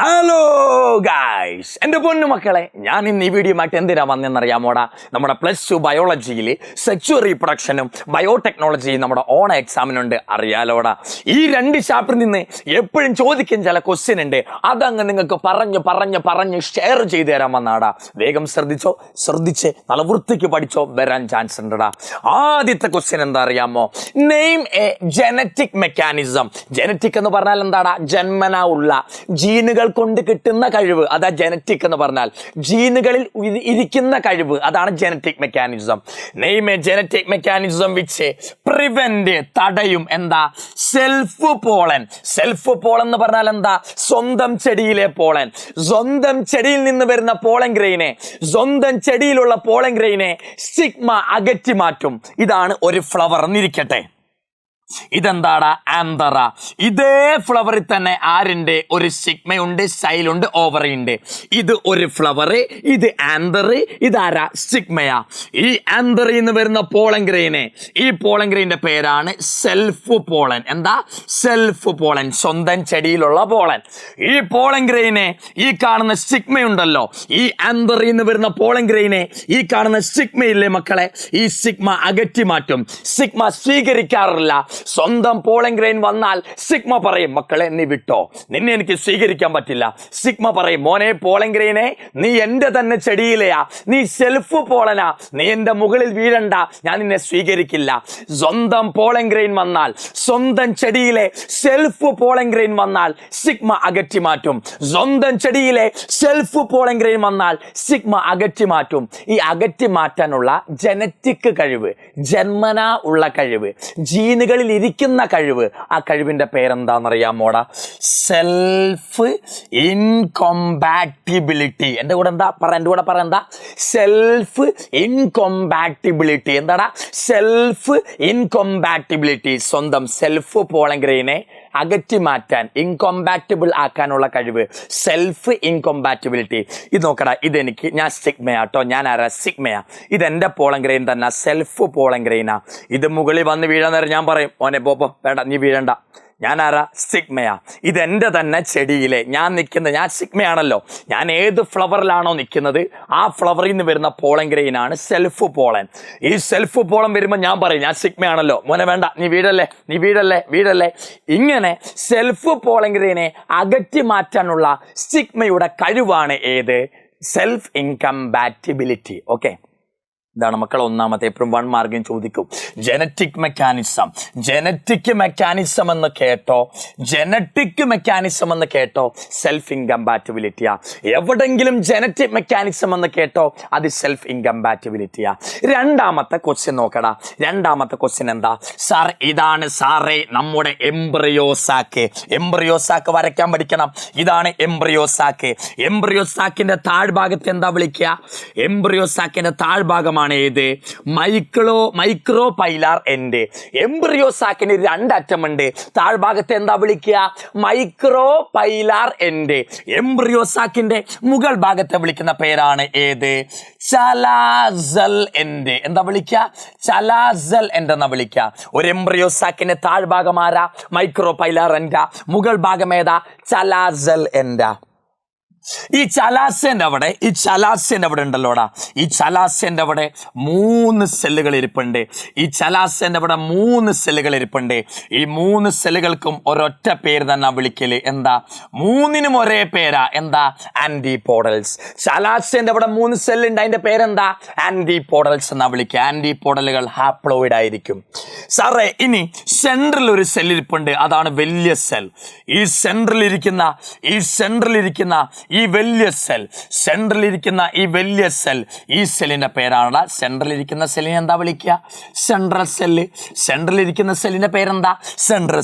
Hello guys, എൻ്റെ പൊന്നു മക്കളെ, ഞാൻ ഇന്ന് ഈ വീഡിയോ ആയിട്ട് എന്തിനാ വന്നെന്നറിയാമോടാ? നമ്മുടെ +2 ബയോളജിയിൽ സെക്ച്വൽ റീപ്രൊഡക്ഷനും ബയോടെക്നോളജിയും നമ്മുടെ ഓണ എക്സാമിനുണ്ട്, അറിയാലോടാ. ഈ രണ്ട് ചാപ്റ്ററിൽ നിന്ന് എപ്പോഴും ചോദിക്കുന്ന ചില ക്വസ്റ്റ്യൻ ഉണ്ട്. അതങ്ങ് നിങ്ങൾക്ക് പറഞ്ഞ് ഷെയർ ചെയ്തു തരാൻ വന്നാടാ. വേഗം ശ്രദ്ധിച്ച് നല്ല വൃത്തിക്ക് പഠിച്ചോ, വരാൻ ചാൻസ് ഉണ്ടടാ. ആദ്യത്തെ ക്വസ്റ്റ്യൻ എന്താ അറിയാമോ? Name A genetic mechanism. Genetic എന്ന് പറഞ്ഞാൽ എന്താടാ? ജന്മനാ ഉള്ള ജീനുകൾ കൊണ്ട് കിട്ടുന്ന കഴിവ്, അതാ ജനറ്റിക് എന്ന് പറഞ്ഞാൽ. ജീനുകളിൽ ഇരിക്കുന്ന കഴിവ്, അതാണ് genetic mechanism. Name A genetic mechanism which prevent, തടയും എന്താ? Self pollen. സെൽഫ് പോളൻ എന്ന് പറഞ്ഞാൽ എന്താ? സ്വന്തം ചെടിയിലെ പോളൻ. സ്വന്തം ചെടിയിൽ നിന്ന് വരുന്ന പോളൻ ഗ്രെയിനെ, സ്വന്തം ചെടിയിലുള്ള പോളൻ ഗ്രെയിനെ സ്റ്റിഗ്മ അകറ്റി മാറ്റും. ഇതാണ് ഒരു ഫ്ലവർ എന്നിരിക്കട്ടെ. ഇതെന്താടാ? ആന്തറ. ഇതേ ഫ്ലവറിൽ തന്നെ ആരുണ്ട്? ഒരു സ്റ്റിഗ്മയുണ്ട്, സ്റ്റൈലുണ്ട്, ഓവറി ഉണ്ട്. ഇത് ഒരു ഫ്ലവർ, ഇത് ആന്തർ, ഇതാരാ? സ്റ്റിഗ്മയാ. ഈ ആന്തറിൽ നിന്ന് വരുന്ന പോളൻ ഗ്രെയിനെ, ഈ പോളൻ ഗ്രെയിന്റെ പേരാണ് സെൽഫ് പോളൻ. എന്താ? സെൽഫ് പോളൻ, സ്വന്തം ചെടിയിലുള്ള പോളൻ. ഈ പോളൻ ഗ്രെയിനെ ഈ കാണുന്ന സ്റ്റിഗ്മയുണ്ടല്ലോ, ഈ ആന്തറിൽ നിന്ന് വരുന്ന പോളൻ ഗ്രെയിനെ ഈ കാണുന്ന സ്റ്റിഗ്മയില്ലേ മക്കളെ, ഈ സ്റ്റിഗ്മ അകറ്റി മാറ്റും. സ്റ്റിഗ്മ സ്വീകരിക്കാറില്ല. സ്വന്തം പോളൻ ഗ്രെയിൻ വന്നാൽ സ്റ്റിഗ്മ പറയും, മക്കളെ നീ വിട്ടോ, നിന്നെ എനിക്ക് സ്വീകരിക്കാൻ പറ്റില്ല. സ്റ്റിഗ്മ പറയും, മോനെ പോളൻ ഗ്രെയിനെ, നീ എൻ്റെ തന്നെ ചെടിയിലെയാ, നീ സെൽഫ് പോളനാ, നീ എൻ്റെ മുകളിൽ വീഴണ്ട, ഞാൻ നിന്നെ സ്വീകരിക്കില്ല. സ്വന്തം പോളൻ ഗ്രെയിൻ വന്നാൽ, സ്വന്തം ചെടിയിലെ സെൽഫ് പോളൻ ഗ്രെയിൻ വന്നാൽ സ്റ്റിഗ്മ അകറ്റി മാറ്റും. സ്വന്തം ചെടിയിലെ സെൽഫ് പോളൻ ഗ്രെയിൻ വന്നാൽ സ്റ്റിഗ്മ അകറ്റി മാറ്റും. ഈ അകറ്റി മാറ്റാനുള്ള ജനറ്റിക് കഴിവ്, ജന്മനാ ഉള്ള കഴിവ്, ജീനുകളിൽ ഇരിക്കുന്ന കഴിവ്, ആ കഴിവിന്റെ പേരെന്താണെന്നറിയാമോടാ? Self incompatibility. എൻ്റെ കൂടെ എന്താ പറ? Self incompatibility. എന്താടാ? Self incompatibility. സ്വന്തം സെൽഫ് പോളൻ ഗ്രെയിനെ അകറ്റി മാറ്റാൻ, ഇൻകോമ്പാറ്റിബിൾ ആക്കാനുള്ള കഴിവ്, സെൽഫ് ഇൻകോമ്പാറ്റിബിലിറ്റി. ഇത് നോക്കടാ, ഇതെനിക്ക്, ഞാൻ സ്റ്റിഗ്മയാട്ടോ, ഞാൻ ആരാ? സ്റ്റിഗ്മയാ. ഇതെൻ്റെ പോളൻ ഗ്രെയിൻ തന്നെ, സെൽഫ് പോളൻ ഗ്രെയിനാ. ഇത് മുകളിൽ വന്ന് വീഴാൻ നേരം ഞാൻ പറയും, മോനെ പോപ്പോ വേണ്ട, നീ വീഴണ്ട, ഞാൻ ആരാ? സ്റ്റിഗ്മയാ. ഇതെൻ്റെ തന്നെ ചെടിയിലെ ഞാൻ നിൽക്കുന്നത്, ഞാൻ സ്റ്റിഗ്മയാണല്ലോ, ഞാൻ ഏത് ഫ്ലവറിലാണോ നിൽക്കുന്നത് ആ ഫ്ലവറിൽ നിന്ന് വരുന്ന പോളൻ ഗ്രെയിനാണ് സെൽഫ് പോളൻ. ഈ സെൽഫ് പോളൻ വരുമ്പോൾ ഞാൻ പറയും, ഞാൻ സ്റ്റിഗ്മയാണല്ലോ, മോനെ വേണ്ട, നീ വീഴല്ലേ. ഇങ്ങനെ സെൽഫ് പോളൻ ഗ്രെയിനെ അകറ്റി മാറ്റാനുള്ള സ്റ്റിഗ്മയുടെ കഴിവാണ് ഏത്? സെൽഫ് ഇൻകംപാറ്റിബിലിറ്റി. ഓക്കെ, ഇതാണ് മക്കൾ ഒന്നാമത്തെ. എപ്പോഴും 1 മാർക്കിന് ചോദിക്കും. ജനറ്റിക് മെക്കാനിസം എന്ന് കേട്ടോ, സെൽഫ് ഇൻകംപാറ്റിബിലിറ്റിയാ. എവിടെങ്കിലും ജനറ്റിക് മെക്കാനിസം എന്ന് കേട്ടോ, അത് സെൽഫ് ഇൻകംപാറ്റിബിലിറ്റിയാ. രണ്ടാമത്തെ ക്വസ്റ്റ്യൻ നോക്കടാ. രണ്ടാമത്തെ ക്വസ്റ്റ്യൻ എന്താ? സാർ, ഇതാണ് സാറേ നമ്മുടെ എംബ്രിയോസാക്ക്. എംബ്രിയോസാക്ക് വരയ്ക്കാൻ പഠിക്കണം. ഇതാണ് എംബ്രിയോസാക്ക്. എംബ്രിയോസാക്കിന്റെ താഴ്ഭാഗത്ത് എന്താ വിളിക്കുക? എംബ്രിയോസാക്കിന്റെ താഴ്ഭാഗമാണ് ഏത്? Micropylar end. എംബ്രിയോസാക്കിന് 2 അറ്റമുണ്ട്. താഴ്ഭാഗത്ത് എന്താ വിളിക്കുക? Micro പൈലാർ end. എംബ്രിയോസാക്കിന്റെ മുകൾ ഭാഗത്തെ വിളിക്കുന്ന പേരാണ് ഏത്? Chalazal end. എന്താ വിളിക്കുക? ചലാസൽ എൻഡ് എന്നാ വിളിക്കുക. ഒരു എംബ്രിയോസാക്കിന്റെ താഴ്ഭാഗം ആരാ? മൈക്രോ പൈലാർ എൻഡാ. മുകൾ ഭാഗം ഏതാ? ചലാസൽ എൻഡാ. ഈ ചലാസേൻ്റെ അവിടെ ഉണ്ടല്ലോടാ, ഈ ചലാസേൻ്റെ അവിടെ 3 സെല്ലുകൾ ഇരിപ്പുണ്ട്. ഈ ചലാസേൻ്റെ അവിടെ 3 സെല്ലുകൾ ഇരിപ്പുണ്ട്. ഈ 3 സെല്ലുകൾക്കും ഒരൊറ്റ പേര് തന്നെ വിളിക്കല്. എന്താ? 3നും ഒരേ പേരാ. എന്താ? ആന്റിപോഡൽസ്. ചലാസേൻ്റെ അവിടെ 3 സെല്ലുണ്ട്, അതിന്റെ പേരെന്താ? ആന്റിപോഡൽസ് എന്നാ വിളിക്കുക. ആന്റിപോഡലുകൾ ഹാപ്ലോയിഡ് ആയിരിക്കും. സാറേ, ഇനി സെൻട്രൽ ഒരു സെല്ലിരിപ്പുണ്ട്, അതാണ് വലിയ സെൽ. ഈ സെൻട്രലിരിക്കുന്ന ഈ വലിയ സെൽ, ഈ സെല്ലിന്റെ പേരാണ്. സെൻട്രലിരിക്കുന്ന സെല്ലിനെ എന്താ വിളിക്കുക? Central cell. സെൻട്രലിരിക്കുന്ന സെല്ലിന്റെ പേരെന്താ? സെൻട്രൽ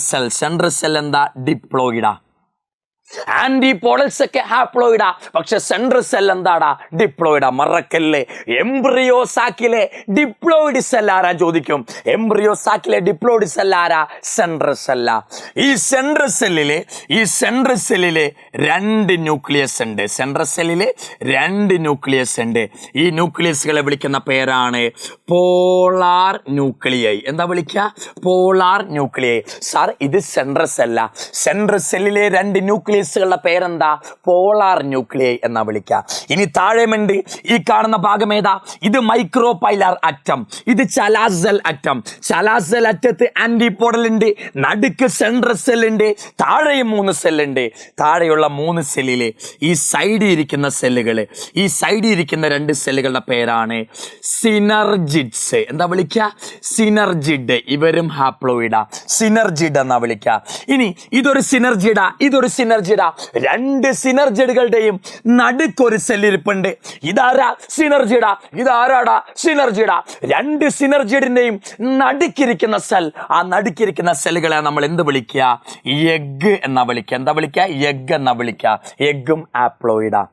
സെൽ എന്താ? ഡിപ്ലോയിഡാ. ആന്റിപോഡൽസ് ഒക്കെ ഹാപ്ലോയിഡാ, പക്ഷെ സെൻട്രൽ സെൽ എന്താടാ? ഡിപ്ലോയിഡാ. മറക്കല്ലേ. എംബ്രിയോസാക്കിലെ ഡിപ്ലോയിഡ് സെൽ ആരാ ചോദിക്കും. എംബ്രിയോസാക്കിലെ ഡിപ്ലോയിഡ് സെൽ ആരാ? സെൻട്രൽ സെല്ലാ. ഈ സെൻട്രൽ സെല്ലില് 2 ന്യൂക്ലിയസ് ഉണ്ട്. സെൻട്രൽ സെല്ലില് 2 ന്യൂക്ലിയസ് ഉണ്ട്. ഈ ന്യൂക്ലിയസുകളെ വിളിക്കുന്ന പേരാണ് പോളാർ ന്യൂക്ലിയൈ. എന്താ വിളിക്കുക? Polar nuclei. സാർ, ഇത് സെൻട്രൽ സെല്ലാ. സെൻട്രൽ സെല്ലിലെ 2 ന്യൂക്ലിയസ് ന്യൂക്ലിയസുകളുടെ പേരെന്താ? പോളാർ ന്യൂക്ലിയൈ എന്നാ വിളിക്കുക. ഇനി താഴെയുണ്ട് ഈ കാണുന്ന ഭാഗം ഏതാ? ഇത് മൈക്രോപൈലാർ അറ്റം, ഇത് ചലാസൽ അറ്റം. ചലാസൽ അറ്റത്ത് ആന്റിപോഡൽ ഉണ്ട്, നടുക്ക് സെൻട്രൽ സെൽ ഉണ്ട്, താഴെയും 3 സെല്ലുണ്ട്. താഴെയുള്ള 3 സെല്ലില് ഈ സൈഡിൽ ഇരിക്കുന്ന സെല്ലുകൾ, ഈ സൈഡിൽ ഇരിക്കുന്ന 2 സെല്ലുകളുടെ പേരാണ് സിനർജിഡ്സ്. എന്താ വിളിക്കുക? സിനർജിഡ്. ഇവരും ഹാപ്ലോയിഡാ, സിനർജിഡ് എന്നാ വിളിക്കുക. ഇനി ഇതൊരു സിനർജിഡാ, ഇതൊരു സിനർജിഡാ. 2 സിനർജിഡുകളുടെയും നടുക്കൊരു സെല്ലിരിപ്പുണ്ട്. ഇതാരാ? സിനർജിഡാ. ഇതാരാടാ? സിനർജിഡാ. 2 സിനർജിഡിന്റെയും നടുക്കിരിക്കുന്ന സെൽ, ആ നടുക്കിരിക്കുന്ന സെല്ലുകളെ നമ്മൾ എന്ത് വിളിക്കുക? എഗ് എന്നാ വിളിക്കുക. എന്താ വിളിക്കുക? എഗ് എന്നാ വിളിക്കുക. എഗ്ഗും ആപ്ലോയിഡാ.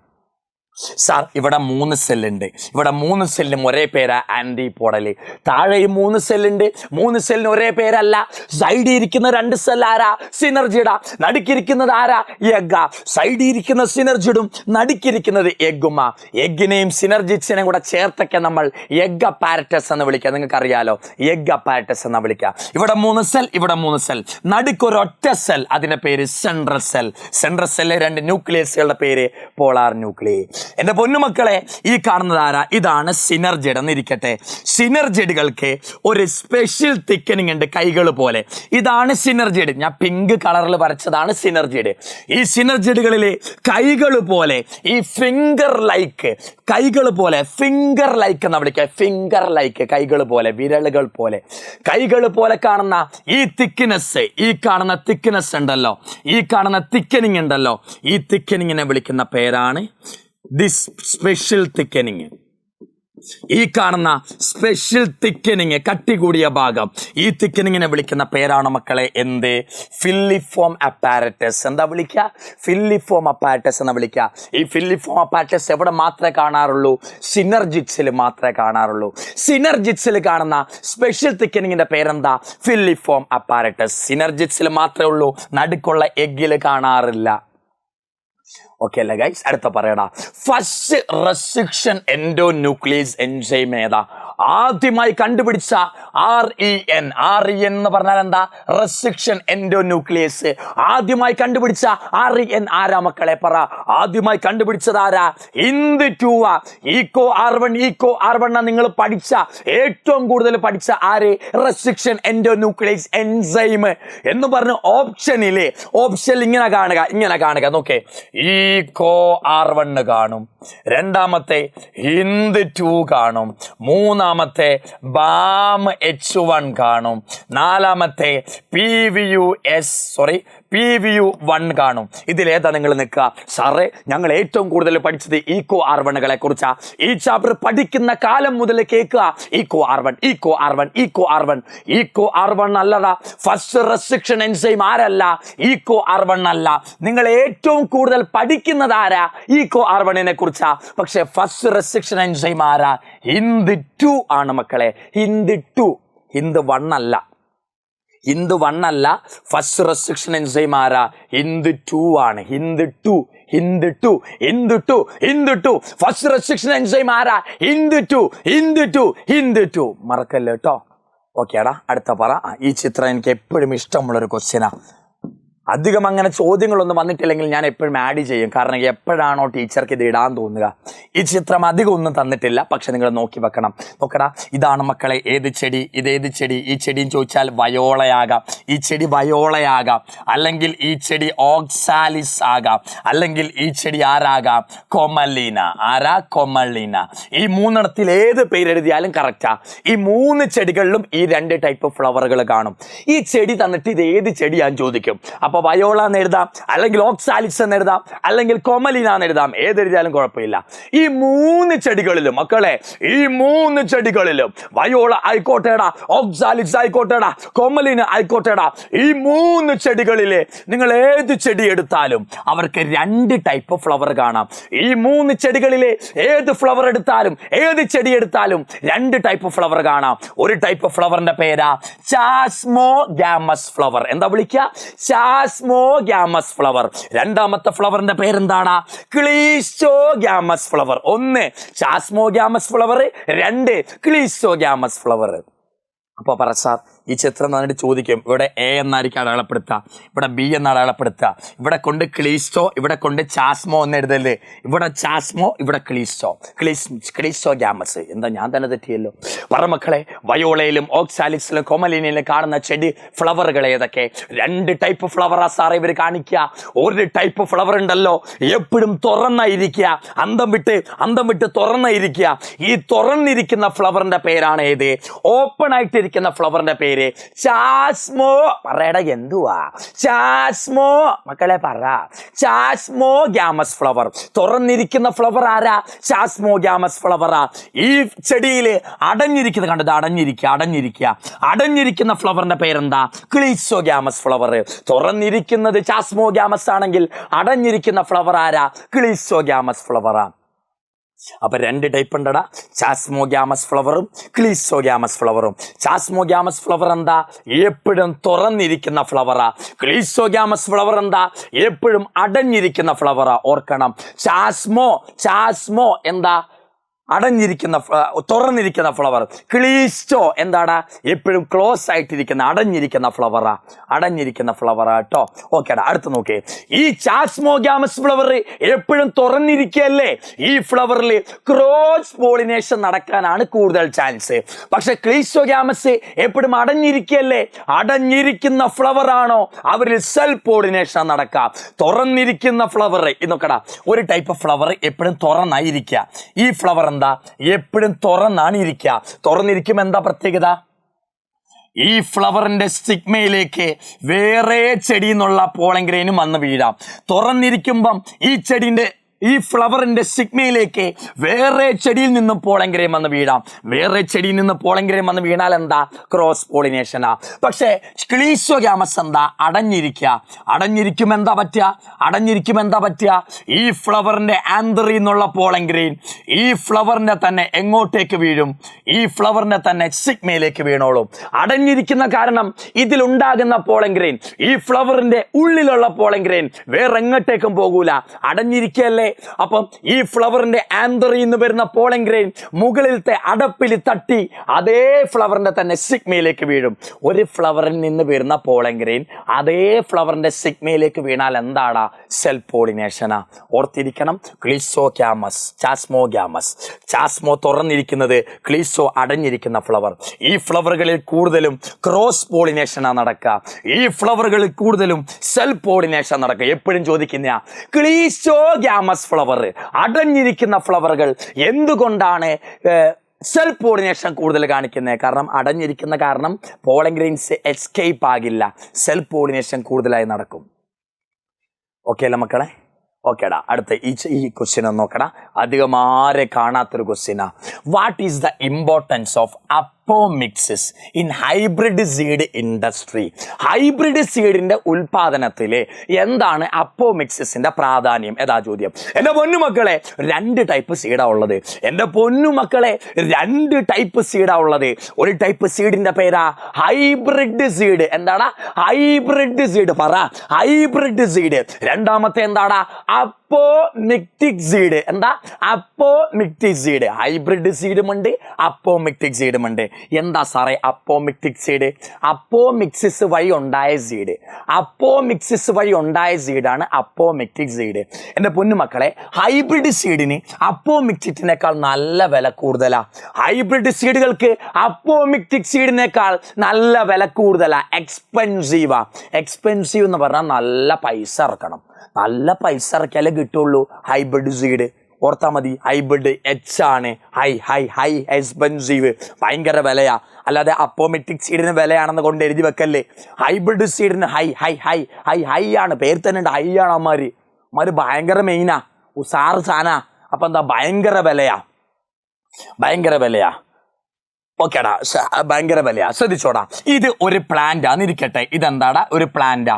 സാർ ഇവിടെ 3 സെല്ലുണ്ട്, ഇവിടെ 3 സെല്ലും ഒരേ പേരാ, ആന്റിപോഡല്. താഴെയും 3 സെല്ലുണ്ട്, 3 സെല്ലിന് ഒരേ പേരല്ല. സൈഡിൽ ഇരിക്കുന്ന 2 സെൽ ആരാ? സിനർജിഡാ. നടുക്കിരിക്കുന്നത് ആരാ? എഗ്ഗാ. സൈഡിൽ ഇരിക്കുന്ന സിനർജിഡും നടുക്കിരിക്കുന്നത് എഗ്ഗുമാ. എഗ്ഗിനെയും സിനർജിഡ്സിനെയും കൂടെ ചേർത്തൊക്കെ നമ്മൾ എഗ് അപ്പാരറ്റസ് എന്ന് വിളിക്കുക. നിങ്ങൾക്ക് അറിയാലോ, എഗ് അപ്പാരറ്റസ് എന്നാ വിളിക്കുക. ഇവിടെ 3 സെൽ, ഇവിടെ 3 സെൽ, നടുക്കൊരൊറ്റ സെൽ, അതിന്റെ പേര് സെൻട്രൽ സെൽ. സെൻട്രൽ സെല്ലിലെ 2 ന്യൂക്ലിയസുകളുടെ പേര് പോളാർ ന്യൂക്ലിയൈ. എന്റെ പൊന്നുമക്കളെ, ഈ കാണുന്നത് ആരാ? ഇതാണ് സിനർജിഡ് എന്നിരിക്കട്ടെ. സിനർജിഡുകൾക്ക് ഒരു സ്പെഷ്യൽ തിക്കനിങ് ഉണ്ട്, കൈകൾ പോലെ. ഇതാണ് സിനർജിഡ്. ഞാൻ പിങ്ക് കളറിൽ വരച്ചതാണ് സിനർജിഡ്. ഈ സിനർജിഡുകളിലെ കൈകൾ പോലെ, ഈ ഫിംഗർ ലൈക്ക്, കൈകൾ പോലെ, ഫിംഗർ ലൈക്ക് എന്നാ വിളിക്കുക. ഫിംഗർ ലൈക്ക്, കൈകൾ പോലെ, വിരലുകൾ പോലെ, കൈകൾ പോലെ കാണുന്ന ഈ തിക്നെസ്, ഈ കാണുന്ന തിക്നെസ് ഉണ്ടല്ലോ, ഈ കാണുന്ന തിക്കനിങ് ഉണ്ടല്ലോ, ഈ തിക്കനിങ്ങിനെ വിളിക്കുന്ന പേരാണ് ദിസ് സ്പെഷ്യൽ തിക്കനിങ്. ഈ കാണുന്ന സ്പെഷ്യൽ തിക്കനിങ്, കട്ടി കൂടിയ ഭാഗം, ഈ തിക്കനിങ്ങിനെ വിളിക്കുന്ന പേരാണ് മക്കളെ എന്ത്? Filiform apparatus. എന്താ വിളിക്കുക? ഫില്ലിഫോം അപ്പാരറ്റസ് എന്ന് വിളിക്കുക. ഈ ഫില്ലിഫോം അപ്പാരറ്റസ് എവിടെ മാത്രമേ കാണാറുള്ളൂ? സിനർജിഡ്സിൽ മാത്രമേ കാണാറുള്ളൂ. സിനർജിഡ്സിൽ കാണുന്ന സ്പെഷ്യൽ തിക്കനിങ്ങിന്റെ പേരെന്താ? Filiform apparatus. സിനർജിഡ്സിൽ മാത്രമേ ഉള്ളൂ, നടുക്കുള്ള എഗ്ഗിൽ കാണാറില്ല. ഓക്കെ അല്ലേ ഗൈസ്? അടുത്ത പറയടാ. ഫസ്റ്റ് റെസ്ട്രിക്ഷൻ എൻഡോന്യൂക്ലിയസ് എൻസൈം ഏതാ? ആദ്യമായി കണ്ടുപിടിച്ച REN. REN എന്ന് പറഞ്ഞാൽ എന്താ? Restriction endonuclease. ആദ്യമായി കണ്ടുപിടിച്ച REN ആരാ മക്കളെ? പറ. ആദ്യമായി കണ്ടുപിടിച്ചത് ആരാ? IND2. ഈക്കോ R1 നിങ്ങൾ പഠിച്ച, ഏറ്റവും കൂടുതൽ പഠിച്ച ആര്? റെസ്ട്രിക്ഷൻ എൻഡോന്യൂക്ലിയസ് എൻസൈം എന്ന് പറഞ്ഞ ഓപ്ഷനിലെ, ഓപ്ഷനിൽ ഇങ്ങനെ കാണുക നോക്കേ. ഈക്കോ R1 കാണും, രണ്ടാമത്തെ IND2 കാണും, മൂന്നാമത്തെ BAM H1 കാണും, നാലാമത്തെ PVU1 കാണും. ഇതിലേതാ നിങ്ങൾ നിൽക്കുക? സാറേ, ഞങ്ങൾ ഏറ്റവും കൂടുതൽ പഠിച്ചത് ഈക്കോ R1കളെ കുറിച്ചാ. ഈ ചാപ്റ്റർ പഠിക്കുന്ന കാലം മുതൽ കേൾക്കുക, ഈക്കോ R1 അല്ലടാ. ഫസ്റ്റ് റെസ്ട്രിക്ഷൻ എൻസൈം ആരല്ല? ഈക്കോ R1 അല്ല. നിങ്ങൾ ഏറ്റവും കൂടുതൽ പഠിക്കുന്നത് ആരാ? ഈക്കോ R1നെ കുറിച്ചാ. പക്ഷെ ഫസ്റ്റ് റെസ്ട്രിക്ഷൻ എൻസൈം ആരാ? IND2 ആണ് മക്കളെ. IND2, IND1 അല്ല. IND1 അല്ല. ഫസ്റ്റ് റെസ്ട്രിക്ഷൻ എൻസൈം ആരാ? IND2 ആണ്. IND2 ഫസ്റ്റ് റെസ്ട്രിക്ഷൻ എൻസൈം ആരാ? IND2 മറക്കല്ലോ കേട്ടോ. ഓക്കേടാ, അടുത്ത പറ. ഈ ചിത്രം എനിക്ക് എപ്പോഴും ഇഷ്ടമുള്ളൊരു ക്വസ്റ്റ്യനാ. അധികം അങ്ങനെ ചോദ്യങ്ങളൊന്നും വന്നിട്ടില്ലെങ്കിൽ ഞാൻ എപ്പോഴും ആഡ് ചെയ്യും. കാരണം എപ്പോഴാണോ ടീച്ചർക്ക് ഇത് ഇടാൻ തോന്നുക. ഈ ചിത്രം അധികം ഒന്നും തന്നിട്ടില്ല, പക്ഷെ നിങ്ങൾ നോക്കി വെക്കണം. നോക്കടാ, ഇതാണ് മക്കളെ ഏത് ചെടി? ഇതേത് ചെടി? ഈ ചെടിയും ചോദിച്ചാൽ വയോളയാകാം, ഈ ചെടി വയോളയാകാം, അല്ലെങ്കിൽ ഈ ചെടി ഓക്സാലിസ് ആകാം, അല്ലെങ്കിൽ ഈ ചെടി ആരാകാം? കൊമലീന. ആരാ? കൊമലീന. ഈ 3 ഏത് പേരെഴുതിയാലും കറക്റ്റാ. ഈ 3 ചെടികളിലും ഈ 2 ടൈപ്പ് ഫ്ലവറുകൾ കാണും. ഈ ചെടി തന്നിട്ട് ഇത് ഏത് ചെടിയാന്ന് ചോദിക്കും. അപ്പൊ വയോള എന്ന് എഴുതാം, അല്ലെങ്കിൽ ഓക്സാലിസ് എന്ന് എഴുതാം, അല്ലെങ്കിൽ കൊമലീന എന്ന് എഴുതാം. ഏതെഴുതിയാലും കുഴപ്പമില്ല. ഈ 3 ചെടികളിലും മക്കളെ, ഈ 3 ചെടികളിലും വയോള ആയിക്കോട്ടേടാ, ഓക്സാലിസ് ആയിക്കോട്ടേടാ, കൊമലീന ആയിക്കോട്ടേടാ, ഈ 3 ചെടികളിലെ നിങ്ങൾ ഏത് ചെടി എടുത്താലും അവർക്ക് 2 ടൈപ്പ് ഫ്ലവർ കാണാം. ഈ 3 ചെടികളിലെ ഏത് ഫ്ലവർ എടുത്താലും, ഏത് ചെടി എടുത്താലും 2 ടൈപ്പ് ഫ്ലവർ കാണാം. ഒരു ടൈപ്പ് ഫ്ലവറിന്റെ പേരാ ചാസ്മോഗാമസ് ഫ്ലവർ. എന്താ വിളിക്കുക? Chasmogamous flower. രണ്ടാമത്തെ ഫ്ലവറിന്റെ പേരെന്താണ്? Cleistogamous flower. 1 chasmogamous flower, 2 cleistogamous flower. അപ്പൊ പറ സാർ, ഈ ചിത്രം തന്നിട്ട് ചോദിക്കും, ഇവിടെ എ എന്നായിരിക്കും അടയാളപ്പെടുത്തുക, ഇവിടെ ബി എന്ന് അടയാളപ്പെടുത്തുക, ഇവിടെ കൊണ്ട് ക്ലീസ്റ്റോ, ഇവിടെ കൊണ്ട് ചാസ്മോ എന്ന് എഴുതല്ലേ, ഇവിടെ ചാസ്മോ, ഇവിടെ ക്ലീസ്റ്റോഗ്യാമസ്. എന്താ ഞാൻ തന്നെ തെറ്റിയല്ലോ. പറ മക്കളെ, വയോളയിലും ഓക്സാലിക്സിലും കൊമലിനിലും കാണുന്ന ചെടി ഫ്ലവറുകൾ ഏതൊക്കെ? 2 ടൈപ്പ് ഫ്ലവറാ സാറേ ഇവർ കാണിക്കുക. ഒരു ടൈപ്പ് ഫ്ലവർ ഉണ്ടല്ലോ എപ്പോഴും തുറന്നായിരിക്കുക, അന്തം വിട്ട് തുറന്നായിരിക്കുക. ഈ തുറന്നിരിക്കുന്ന ഫ്ലവറിന്റെ പേരാണ് ഏത്? ഓപ്പൺ ആയിട്ടിരിക്കുന്ന ഫ്ലവറിന്റെ പേര് ചാസ്മോ. പറയട എന്തുവാ ചാസ്മോ? മക്കളെ പറ, ചാസ്മോഗ്യാമസ് ഫ്ലവർ. തുറന്നിരിക്കുന്ന ഫ്ലവർ ആരാ? ചാസ്മോഗ്യാമസ് ഫ്ലവറാ. ഈ ചെടിയില് അടഞ്ഞിരിക്കുന്നത് കണ്ടത്, അടഞ്ഞിരിക്കുന്ന ഫ്ലവറിന്റെ പേരെന്താ? Cleistogamous flower. തുറന്നിരിക്കുന്നത് ചാസ്മോഗ്യാമസ് ആണെങ്കിൽ അടഞ്ഞിരിക്കുന്ന ഫ്ലവർ ആരാ? ക്ലീസ്റ്റോഗ്യാമസ് ഫ്ലവറാ. അപ്പൊ 2 ടൈപ്പ് ഉണ്ടടാ, ചാസ്മോഗ്യാമസ് ഫ്ലവറും ക്ലീസ്റ്റോഗ്യാമസ് ഫ്ലവറും. ചാസ്മോഗ്യാമസ് ഫ്ലവർ എന്താ? എപ്പോഴും തുറന്നിരിക്കുന്ന ഫ്ലവറാ. ക്ലീസ്റ്റോഗ്യാമസ് ഫ്ലവർ എന്താ? എപ്പോഴും അടഞ്ഞിരിക്കുന്ന ഫ്ലവറാ. ഓർക്കണം, ചാസ്മോ എന്താ? തുറന്നിരിക്കുന്ന ഫ്ലവർ. ക്ലീസ്റ്റോ എന്താടാ? എപ്പോഴും ക്ലോസ് ആയിട്ടിരിക്കുന്ന അടഞ്ഞിരിക്കുന്ന ഫ്ലവറാ കേട്ടോ. ഓക്കേടാ, അടുത്ത് നോക്കേ. ഈ ചാസ്മോഗ്യാമസ് ഫ്ലവർ എപ്പോഴും തുറന്നിരിക്കല്ലേ, ഈ ഫ്ലവറിൽ ക്രോസ് പോളിനേഷൻ നടക്കാനാണ് കൂടുതൽ ചാൻസ്. പക്ഷെ ക്ലീസ്റ്റോഗ്യാമസ് എപ്പോഴും അടഞ്ഞിരിക്കല്ലേ, അടഞ്ഞിരിക്കുന്ന ഫ്ലവർ ആണോ അവരിൽ സെൽഫ് പോളിനേഷൻ നടക്കുക. തുറന്നിരിക്കുന്ന ഫ്ലവർ നോക്കടാ, ഒരു ടൈപ്പ് ഫ്ലവർ എപ്പോഴും തുറന്നായിരിക്കുക. ഈ ഫ്ലവർ എന്താ? എപ്പോഴും തുറന്നാണ് ഇരിക്കുക. തുറന്നിരിക്കുമ്പോൾ എന്താ പ്രത്യേകത? ഈ ഫ്ലവറിന്റെ സ്റ്റിഗ്മയിലേക്ക് വേറെ ചെടിയിൽ നിന്നുള്ള പോളൻ ഗ്രെയിനും വന്ന് വീഴാം. തുറന്നിരിക്കുമ്പം ഈ ഫ്ലവറിന്റെ സ്റ്റിഗ്മയിലേക്ക് വേറെ ചെടിയിൽ നിന്നും പോളൻ ഗ്രെയിൻ വന്ന് വീഴാം. വേറെ ചെടിയിൽ നിന്ന് പോളൻ ഗ്രെയിൻ വന്ന് വീണാൽ എന്താ? ക്രോസ് പോളിനേഷനാ. പക്ഷേ ക്ലീസ്റ്റോഗ്യാമസ് എന്താ? അടഞ്ഞിരിക്കുമ്പോൾ എന്താ പറ്റുക? ഈ ഫ്ലവറിന്റെ ആന്തറിൽ നിന്നുള്ള പോളൻ ഗ്രെയിൻ ഈ ഫ്ലവറിന്റെ തന്നെ എങ്ങോട്ടേക്ക് വീഴും? ഈ ഫ്ലവറിന്റെ തന്നെ സ്റ്റിഗ്മയിലേക്ക് വീണോളും. അടഞ്ഞിരിക്കുന്ന കാരണം ഇതിലുണ്ടാകുന്ന പോളൻ ഗ്രെയിൻ, ഈ ഫ്ലവറിന്റെ ഉള്ളിലുള്ള പോളൻ ഗ്രെയിൻ വേറെ എങ്ങോട്ടേക്കും പോകൂല, അടഞ്ഞിരിക്കല്ലേ. അപ്പം ഈ ഫ്ലവറിന്റെ ആന്തറിൽ നിന്ന് വരുന്ന പോളൻ ഗ്രെയിൻ മുകളിലത്തെ അടപ്പിൽ തട്ടി അതേ ഫ്ലവറിന്റെ തന്നെ സ്റ്റിഗ്മയിലേക്ക് വീഴും. ഒരു ഫ്ലവറിൽ നിന്ന് വരുന്ന പോളൻ ഗ്രെയിൻ അതേ ഫ്ലവറിന്റെ സ്റ്റിഗ്മയിലേക്ക് വീണാൽ എന്താടാ? സെൽഫ് പോളിനേഷനാ. ഓർത്തിരിക്കണം, ചാസ്മോ തുറന്നിരിക്കുന്നത്, ക്ലീസ്റ്റോ അടഞ്ഞിരിക്കുന്ന ഫ്ലവർ. ഈ ഫ്ലവറുകളിൽ കൂടുതലും ക്രോസ് പോളിനേഷനാ നടക്കുക. ഈ ഫ്ലവറുകളിൽ കൂടുതലും സെൽഫ് പോളിനേഷൻ നടക്കുക. എപ്പോഴും ചോദിക്കുന്ന ക്ലീസ്റ്റോഗ്യാമസ് ഫ്ലവർ, അടഞ്ഞിരിക്കുന്ന ഫ്ലവറുകൾ എന്തുകൊണ്ടാണ് സെൽഫ് പോളിനേഷൻ കൂടുതൽ കാണിക്കുന്നത്? കാരണം അടഞ്ഞിരിക്കുന്ന കാരണം പോളൻ ഗ്രെയിൻസ് എസ്കേപ്പ് ആകില്ല, സെൽഫ് പോളിനേഷൻ കൂടുതലായി നടക്കും. ഓക്കെ അല്ല മക്കളെ? ഓക്കേടാ, അടുത്ത ഈ ക്വസ്റ്റ്യൻ ഒന്ന് നോക്കടാ. അധികം ആരെ കാണാത്തൊരു ക്വസ്റ്റ്യനാ. What is the importance of apomixis in hybrid seed industry? Hybrid സീഡിന്റെ ഉൽപാദനത്തിൽ എന്താണ് അപ്പോമിക്സിന്റെ പ്രാധാന്യം? ഏതാ ചോദ്യം. എൻ്റെ പൊന്നുമക്കളെ, 2 ടൈപ്പ് സീഡാ ഉള്ളത്. എൻ്റെ പൊന്നുമക്കളെ, 2 ടൈപ്പ് സീഡാ ഉള്ളത്. ഒരു ടൈപ്പ് സീഡിന്റെ പേരാ ഹൈബ്രിഡ് സീഡ്. എന്താടാ? Hybrid seed. പറ, ഹൈബ്രിഡ് സീഡ്. രണ്ടാമത്തെ എന്താടാ? Apomictic seed. എന്താ? Apomictic seed. ഹൈബ്രിഡ് സീഡുമുണ്ട്, അപ്പോമിക്റ്റിക് സീഡുമുണ്ട്. എന്താ സാറേ അപ്പോമിക്റ്റിക് സീഡ്? അപ്പോമിക്സിസ് വഴി ഉണ്ടായ സീഡാണ് അപ്പോമിക്റ്റിക് സീഡ്. എൻ്റെ പൊന്നുമക്കളെ, ഹൈബ്രിഡ് സീഡിന് അപ്പോമിക്റ്റിനേക്കാൾ നല്ല വില കൂടുതലാ. ഹൈബ്രിഡ് സീഡുകൾക്ക് അപ്പോമിക്റ്റിക് സീഡിനേക്കാൾ നല്ല വില കൂടുതലാ. എക്സ്പെൻസീവ് എന്ന് പറഞ്ഞാൽ നല്ല പൈസ ഇറക്കണം. നല്ല പൈസ ഇറക്കിയാലേ കിട്ടുള്ളൂ ഹൈബ്രിഡ് സീഡ്. ഓർത്താൽ മതി, ഹൈബ്രിഡ് എച്ച് ആണ്. ഹൈ എക്സ്പെൻസീവ്, ഭയങ്കര വിലയാ. അല്ലാതെ അപ്പോമിക്റ്റിക് സീഡിന് വിലയാണെന്ന് കൊണ്ട് എഴുതി വെക്കല്ലേ. ഹൈബ്രിഡ് സീഡിന് ഹൈ ആണ്, പേര് തന്നെ ഉണ്ട്, ഹൈ ആണ്. അമ്മാര് ഭയങ്കര മെയിനാ, ഉസാറ് സാനാ. അപ്പൊ എന്താ? ഭയങ്കര വിലയാ. ഓക്കേടാ, ഭയങ്കര വിലയാ. ശ്രദ്ധിച്ചോടാ, ഇത് ഒരു പ്ലാന്റാന്നിരിക്കട്ടെ. ഇതെന്താടാ? ഒരു പ്ലാന്റാ.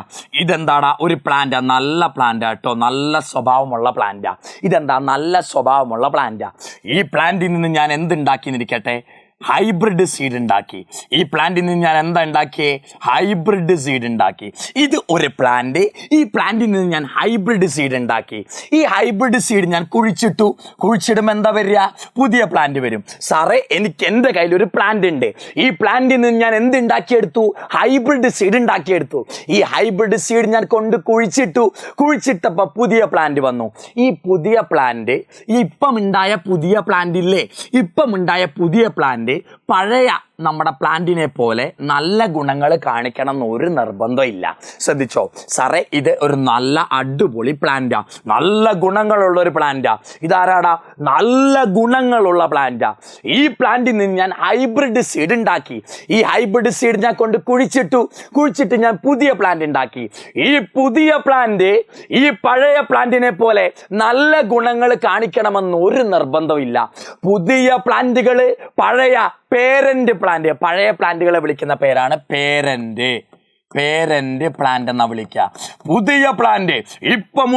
ഒരു പ്ലാന്റാ, നല്ല പ്ലാന്റാ കേട്ടോ, നല്ല സ്വഭാവമുള്ള പ്ലാന്റാ. ഇതെന്താ? നല്ല സ്വഭാവമുള്ള പ്ലാന്റാ. ഈ പ്ലാന്റിൽ നിന്ന് ഞാൻ എന്തുണ്ടാക്കിന്നിരിക്കട്ടെ? ഹൈബ്രിഡ് സീഡ് ഉണ്ടാക്കി. ഈ പ്ലാന്റിൽ നിന്ന് ഞാൻ എന്താ ഉണ്ടാക്കിയേ? ഹൈബ്രിഡ് സീഡ് ഉണ്ടാക്കി. ഇത് ഒരു പ്ലാന്റ്. ഈ പ്ലാന്റിൽ നിന്ന് ഞാൻ ഹൈബ്രിഡ് സീഡ് ഉണ്ടാക്കി. ഈ ഹൈബ്രിഡ് സീഡ് ഞാൻ കുഴിച്ചിടുമ്പോൾ എന്താ വരിക? പുതിയ പ്ലാന്റ് വരും. സാറേ, എനിക്ക് എൻ്റെ കയ്യിൽ ഒരു പ്ലാന്റ് ഉണ്ട്. ഈ പ്ലാന്റിൽ നിന്ന് ഞാൻ എന്ത് ഉണ്ടാക്കിയെടുത്തു? ഹൈബ്രിഡ് സീഡ് ഉണ്ടാക്കിയെടുത്തു. ഈ ഹൈബ്രിഡ് സീഡ് ഞാൻ കുഴിച്ചിട്ടപ്പോൾ പുതിയ പ്ലാന്റ് വന്നു. ഈ പുതിയ പ്ലാന്റ്, ഇപ്പം ഉണ്ടായ പുതിയ പ്ലാന്റ് ഇല്ലേ, ഇപ്പം ഉണ്ടായ പുതിയ പ്ലാന്റ് പഴയ നമ്മുടെ പ്ലാന്റിനെ പോലെ നല്ല ഗുണങ്ങൾ കാണിക്കണം എന്നൊരു നിർബന്ധം ഇല്ല. ശ്രദ്ധിച്ചോ സാറേ, ഇത് ഒരു നല്ല അടിപൊളി പ്ലാന്റാ, നല്ല ഗുണങ്ങളുള്ള ഒരു പ്ലാന്റാ. ഇതാരാടാ? നല്ല ഗുണങ്ങളുള്ള പ്ലാന്റാ. ഈ പ്ലാന്റിൽ നിന്ന് ഞാൻ ഹൈബ്രിഡ് സീഡ് ഉണ്ടാക്കി. ഈ ഹൈബ്രിഡ് സീഡ് ഞാൻ കുഴിച്ചിട്ട് ഞാൻ പുതിയ പ്ലാന്റ് ഉണ്ടാക്കി. ഈ പുതിയ പ്ലാന്റ് ഈ പഴയ പ്ലാന്റിനെ പോലെ നല്ല ഗുണങ്ങൾ കാണിക്കണമെന്ന് ഒരു നിർബന്ധമില്ല. പുതിയ പ്ലാന്റുകൾ പഴയ പേരന്റ് പ്ലാന്റ്, പഴയ പ്ലാന്റുകളെ വിളിക്കുന്ന പേരാണ് പേരന്റ് പ്ലാന്റ് എന്നാ വിളിക്കുക. പുതിയ പ്ലാന്റ്, ഇപ്പം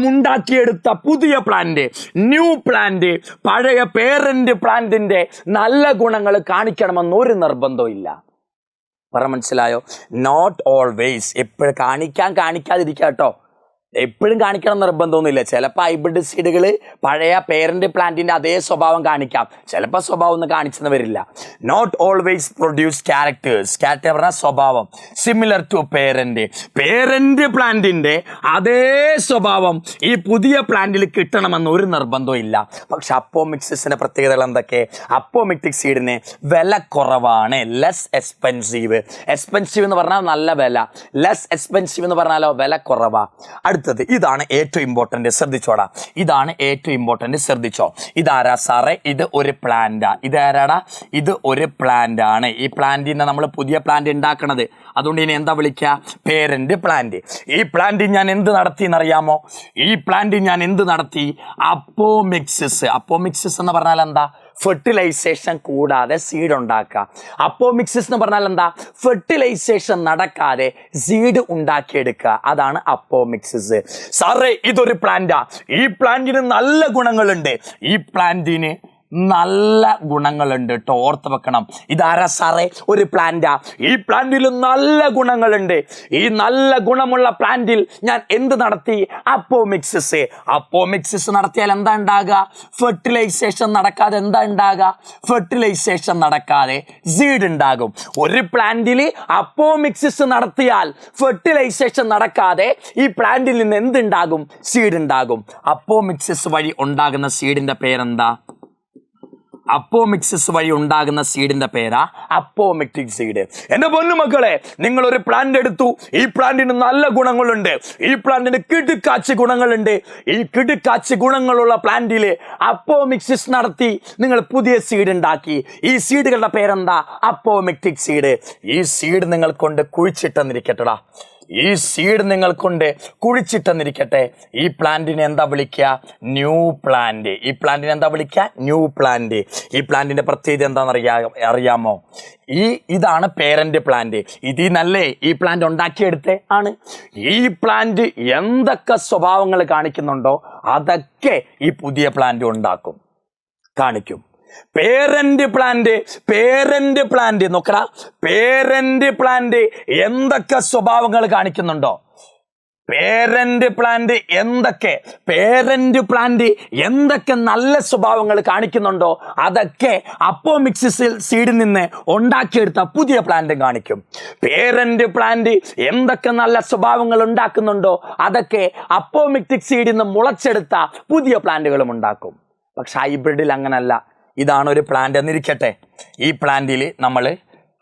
ഉണ്ടാക്കിയെടുത്ത പുതിയ പ്ലാന്റ്, ന്യൂ പ്ലാന്റ്, പഴയ പേരന്റ് പ്ലാന്റിന്റെ നല്ല ഗുണങ്ങൾ കാണിക്കണമെന്ന് ഒരു നിർബന്ധവും ഇല്ല. മനസ്സിലായോ? നോട്ട് ഓൾവേസ്, എപ്പോഴും കാണിക്കാതിരിക്കുക കേട്ടോ. എപ്പോഴും കാണിക്കണം നിർബന്ധമൊന്നുമില്ല. ചിലപ്പോൾ ഹൈബ്രിഡ് സീഡുകൾ പഴയ പേരന്റ് പ്ലാന്റിന്റെ അതേ സ്വഭാവം കാണിക്കാം, ചിലപ്പോൾ സ്വഭാവം ഒന്നും കാണിച്ചെന്ന് വരില്ല. നോട്ട് ഓൾവേസ് പ്രൊഡ്യൂസ് ക്യാരക്ടേഴ്സ് പറഞ്ഞാൽ സ്വഭാവം സിമിലർ ടു പേരന്റ് പ്ലാന്റിന്റെ അതേ സ്വഭാവം ഈ പുതിയ പ്ലാന്റിൽ കിട്ടണമെന്ന് ഒരു നിർബന്ധവും ഇല്ല. പക്ഷെ അപ്പോമിക്സിന്റെ പ്രത്യേകതകൾ എന്തൊക്കെ? അപ്പോമിക്റ്റിക് സീഡിന് വില കുറവാണ്, ലെസ് എക്സ്പെൻസീവ് എന്ന് പറഞ്ഞാൽ നല്ല വില, ലെസ് എക്സ്പെൻസീവ് എന്ന് പറഞ്ഞാലോ വില കുറവാ. ഇതാണ് ഏറ്റവും ഇമ്പോർട്ടന്റ്, ശ്രദ്ധിച്ചോടാ. ഇതാണ് ഏറ്റവും ഇമ്പോർട്ടന്റ്, ശ്രദ്ധിച്ചോ. ഇതാരാ സാറേ? ഇത് ഒരു പ്ലാന്റാ. ഇതാരാടാ? ഇത് ഒരു പ്ലാന്റ് ആണ്. ഈ പ്ലാന്റിനെ നമ്മൾ പുതിയ പ്ലാന്റ് ഉണ്ടാക്കണത്, അതുകൊണ്ട് ഇനി എന്താ വിളിക്കുക? Parent plant. ഈ പ്ലാന്റ് ഞാൻ എന്ത് നടത്തി എന്നറിയാമോ? ഈ പ്ലാന്റ് ഞാൻ എന്ത് നടത്തി? അപ്പോമിക്സിസ് എന്ന് പറഞ്ഞാൽ എന്താ? ഫെർട്ടിലൈസേഷൻ കൂടാതെ സീഡ് ഉണ്ടാക്കുക. അപ്പോമിക്സിസ് എന്ന് പറഞ്ഞാൽ എന്താ? ഫെർട്ടിലൈസേഷൻ നടക്കാതെ സീഡ് ഉണ്ടാക്കിയെടുക്കുക, അതാണ് അപ്പോമിക്സിസ്. സാറേ, ഇതൊരു പ്ലാന്റാ. ഈ പ്ലാന്റിന് നല്ല ഗുണങ്ങളുണ്ട്. ഈ പ്ലാന്റിന് നല്ല ഗുണങ്ങളുണ്ട് കേട്ടോ, ഓർത്ത് വെക്കണം. ഇതാരാ സാറേ? ഒരു പ്ലാന്റാ. ഈ പ്ലാന്റിൽ നല്ല ഗുണങ്ങളുണ്ട്. ഈ നല്ല ഗുണമുള്ള പ്ലാന്റിൽ ഞാൻ എന്ത് നടത്തി? അപ്പോമിക്സിസ് നടത്തിയാൽ എന്താ ഉണ്ടാകുക? ഫെർട്ടിലൈസേഷൻ നടക്കാതെ എന്താ ഉണ്ടാകുക? ഫെർട്ടിലൈസേഷൻ നടക്കാതെ സീഡ് ഉണ്ടാകും. ഒരു പ്ലാന്റിൽ അപ്പോമിക്സിസ് നടത്തിയാൽ ഫെർട്ടിലൈസേഷൻ നടക്കാതെ ഈ പ്ലാന്റിൽ നിന്ന് എന്തുണ്ടാകും? സീഡ് ഉണ്ടാകും. അപ്പോമിക്സിസ് വഴി ഉണ്ടാകുന്ന സീഡിന്റെ പേരെന്താ? അപ്പോമിക്സിസ് വഴി ഉണ്ടാകുന്ന സീഡിന്റെ പേരാ അപ്പോമിക്റ്റിക് സീഡ്. എന്റെ പൊന്നു മക്കളെ, നിങ്ങൾ ഒരു പ്ലാന്റ് എടുത്തു. ഈ പ്ലാന്റിന് നല്ല ഗുണങ്ങളുണ്ട്. ഈ പ്ലാന്റിന് കിടുക്കാച്ചി ഗുണങ്ങളുണ്ട്. ഈ കിടുക്കാച്ചി ഗുണങ്ങളുള്ള പ്ലാന്റിൽ അപ്പോമിക്സിസ് നടത്തി നിങ്ങൾ പുതിയ സീഡ് ഉണ്ടാക്കി. ഈ സീഡുകളുടെ പേരെന്താ? അപ്പോമിക്റ്റിക് സീഡ്. ഈ സീഡ് നിങ്ങൾ കൊണ്ട് കുഴിച്ചിട്ടെന്നിരിക്കട്ടെടാ. ഈ സീഡ് നിങ്ങൾ കൊണ്ട് കുഴിച്ചിട്ടെന്നിരിക്കട്ടെ. ഈ പ്ലാന്റിനെ എന്താ വിളിക്കുക? New plant. ഈ പ്ലാന്റിനെ എന്താ വിളിക്കുക? New plant. ഈ പ്ലാന്റിന്റെ പ്രത്യേകത എന്താണെന്ന് അറിയാമോ? ഇതാണ് പേരന്റ് പ്ലാന്റ്. ഇതിൽ നല്ലേ ഈ പ്ലാന്റ് ഉണ്ടാക്കിയെടുത്തേ ആണ്. ഈ പ്ലാന്റ് എന്തൊക്കെ സ്വഭാവങ്ങൾ കാണിക്കുന്നുണ്ടോ അതൊക്കെ ഈ പുതിയ പ്ലാന്റ് കാണിക്കും. പേരന്റ് പ്ലാന്റ് നോക്കടാ. പേരന്റ് പ്ലാന്റ് എന്തൊക്കെ സ്വഭാവങ്ങൾ കാണിക്കുന്നുണ്ടോ? പേരന്റ് പ്ലാന്റ് നല്ല സ്വഭാവങ്ങൾ കാണിക്കുന്നുണ്ടോ അതൊക്കെ അപ്പോമിക്സിസ് സീഡിൽ നിന്ന് ഉണ്ടാക്കിയെടുത്ത പുതിയ പ്ലാന്റും കാണിക്കും. പേരന്റ് പ്ലാന്റ് എന്തൊക്കെ നല്ല സ്വഭാവങ്ങൾ ഉണ്ടാക്കുന്നുണ്ടോ അതൊക്കെ അപ്പോമിക്റ്റിക് സീഡിൽ നിന്ന് മുളച്ചെടുത്ത പുതിയ പ്ലാന്റുകളും ഉണ്ടാക്കും. പക്ഷെ ഹൈബ്രിഡിൽ അങ്ങനല്ല. ഇതാണ് ഒരു പ്ലാന്റ് എന്നിരിക്കട്ടെ. ഈ പ്ലാന്റിൽ നമ്മൾ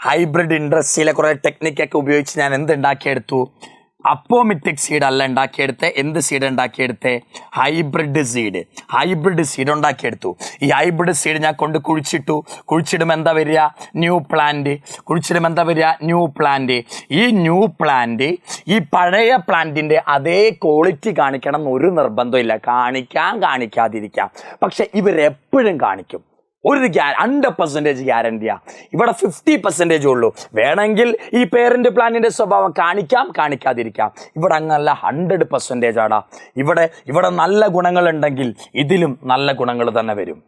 ഹൈബ്രിഡ് ഇൻഡസ്ട്രിയിലെ കുറേ ടെക്നിക്കൊക്കെ ഉപയോഗിച്ച് ഞാൻ എന്തുണ്ടാക്കിയെടുത്തു? അപ്പോമിക്റ്റിക് സീഡ് അല്ല ഉണ്ടാക്കിയെടുത്തേ. എന്ത് സീഡ് ഉണ്ടാക്കിയെടുത്തേ? ഹൈബ്രിഡ് സീഡ് ഉണ്ടാക്കിയെടുത്തു. ഈ ഹൈബ്രിഡ് സീഡ് ഞാൻ കൊണ്ട് കുഴിച്ചിടുമ്പോൾ എന്താ വരിക? New plant. ഈ ന്യൂ പ്ലാന്റ് ഈ പഴയ പ്ലാന്റിന്റെ അതേ ക്വാളിറ്റി കാണിക്കണം എന്നൊരു നിർബന്ധമില്ല. കാണിക്കാതിരിക്കാം. പക്ഷെ ഇവരെപ്പോഴും കാണിക്കും. ഒരു 100% ഗ്യാരണ്ടിയാ. ഇവിടെ 50% ഉള്ളൂ. വേണമെങ്കിൽ ഈ പേരന്റ് പ്ലാന്റിന്റെ സ്വഭാവം കാണിക്കാതിരിക്കാം. ഇവിടെ അങ്ങനല്ല, 100% ആടാ. ഇവിടെ നല്ല ഗുണങ്ങൾ ഉണ്ടെങ്കിൽ ഇതിലും നല്ല ഗുണങ്ങൾ തന്നെ വരും.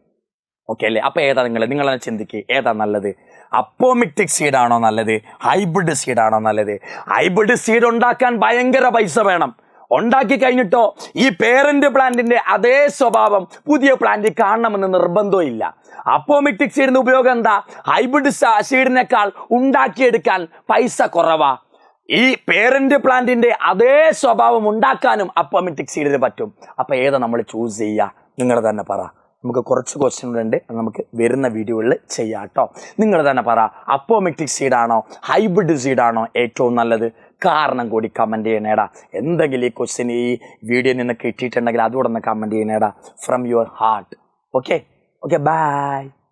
ഓക്കെ അല്ലേ? അപ്പൊ ഏതാ നിങ്ങളെ ചിന്തിക്ക്, ഏതാ നല്ലത്? അപ്പോമിക്റ്റിക് സീഡാണോ നല്ലത്? ഹൈബ്രിഡ് സീഡാണോ നല്ലത്? ഹൈബ്രിഡ് സീഡ് ഉണ്ടാക്കാൻ ഭയങ്കര പൈസ വേണം. ഉണ്ടാക്കി കഴിഞ്ഞിട്ടോ ഈ പേരന്റ് പ്ലാന്റിന്റെ അതേ സ്വഭാവം പുതിയ പ്ലാന്റ് കാണണമെന്ന് നിർബന്ധവും ഇല്ല. അപ്പോമിക്റ്റിക് സീഡിന്റെ ഉപയോഗം എന്താ? ഹൈബ്രിഡ് സീഡിനേക്കാൾ ഉണ്ടാക്കിയെടുക്കാൻ പൈസ കുറവാ. ഈ പേരന്റ് പ്ലാന്റിന്റെ അതേ സ്വഭാവം ഉണ്ടാക്കാനും അപ്പോമിക്റ്റിക് സീഡിന് പറ്റും. അപ്പൊ ഏതാ നമ്മൾ ചൂസ് ചെയ്യുക? നിങ്ങൾ തന്നെ പറ. നമുക്ക് കുറച്ച് ക്വസ്റ്റ്യൻ ഉണ്ട്, നമുക്ക് വരുന്ന വീഡിയോകളിൽ ചെയ്യാം കേട്ടോ. നിങ്ങൾ തന്നെ പറ, അപ്പോമിക്റ്റിക് സീഡാണോ ഹൈബ്രിഡ് സീഡാണോ ഏറ്റവും നല്ലത്? കാരണം കൂടി കമൻറ്റ് ചെയ്യണേടാ. എന്തെങ്കിലും ഈ ക്വസ്റ്റ്യൻ ഈ വീഡിയോ നിന്ന് കിട്ടിയിട്ടുണ്ടെങ്കിൽ അതുകൂടെ ഒന്ന് കമൻറ്റ് ചെയ്യണേടാ. From your heart. Okay, by.